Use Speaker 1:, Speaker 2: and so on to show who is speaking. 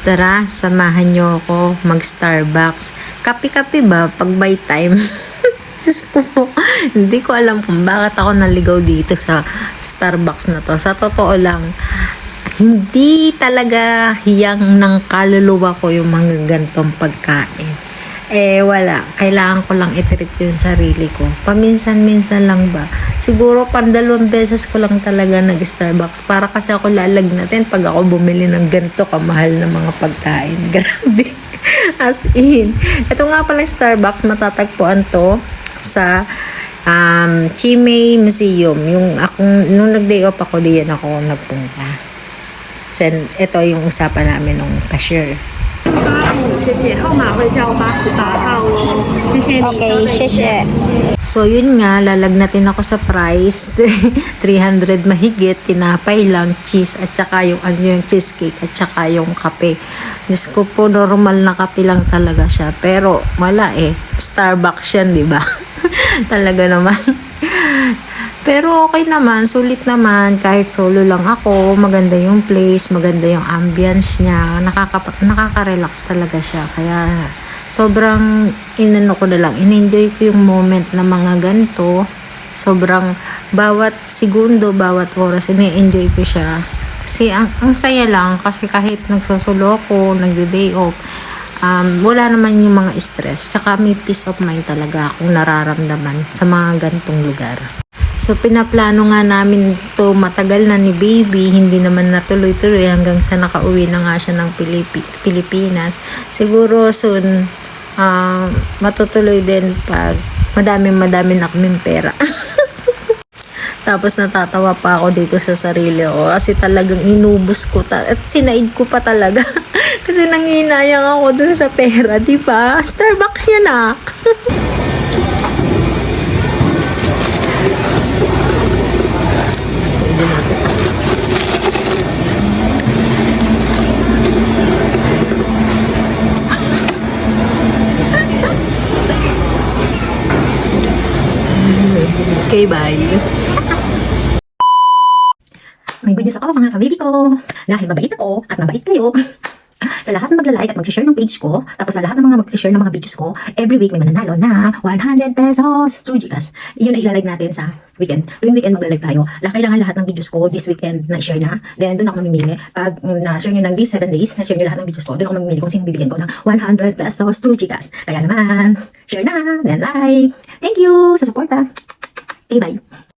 Speaker 1: Tara, samahan nyo ako mag-Starbucks. Kape-kape ba pag by time? Diyos ko po, hindi ko alam kung bakit ako naligaw dito sa Starbucks na to. Sa totoo lang, hindi talaga hiyang ng kaluluwa ko yung mga gantong pagkain. Wala. Kailangan ko lang i-treat yung sarili ko. Paminsan-minsan lang ba? Siguro 2 beses ko lang talaga nag-Starbucks para kasi ako lalagnatin pag ako bumili ng ganito kamahal na mga pagkain. Grabe. As in. Ito nga palang Starbucks, matatagpuan to sa Chimay Museum. Nung nag-day off ako, diyan ako nagpunta. Ito yung usapan namin ng cashier.
Speaker 2: 谢谢，号码会叫88号哦，谢谢你。
Speaker 3: Okay, 谢谢。
Speaker 1: So, yun nga, lalagnatin ako sa price. 300 mahigit, tinapay lang, cheese, at saka yung cheesecake, at saka yung kape. Diyos ko po, normal na kape lang talaga siya. Pero, wala Starbucks yan, di ba? Talaga naman. Pero okay naman, sulit naman, kahit solo lang ako, maganda yung place, maganda yung ambience niya, nakaka-relax talaga siya. Kaya sobrang ko na lang, in-enjoy ko yung moment na mga ganito. Sobrang bawat segundo, bawat oras, ini-enjoy ko siya. Kasi ang saya lang, kasi kahit nagsosolo ko, nagde-day off, wala naman yung mga stress. Tsaka may peace of mind talaga akong nararamdaman sa mga gantong lugar. So, pinaplano nga namin to matagal na ni baby, hindi naman natuloy-tuloy hanggang sa nakauwi na nga siya ng Pilipinas. Siguro soon, matutuloy din pag madami na kaming pera. Tapos natatawa pa ako dito sa sarili ko kasi talagang inubos ko at sinaid ko pa talaga. Kasi nanginayang ako dun sa pera, di ba? Starbucks yan Okay, bye.
Speaker 3: May good news ako mga ka-baby ko. Dahil mabait ako at mabait kayo. Sa lahat ng magla-like at mag-share ng page ko, tapos sa lahat ng mga mag-share ng mga videos ko, every week may mananalo na 100 pesos through GCash. Iyon ay ilalive natin sa weekend. Tuwing weekend magla-live tayo. Kailangan lahat ng videos ko this weekend na share na. Then doon ako mamimili. Pag na-share nyo ng these 7 days, na-share nyo lahat ng videos ko, doon ako mamimili kung sino bibigyan ko ng 100 pesos through GCash. Kaya naman, share na, then like. Thank you sa support. Okay, bye.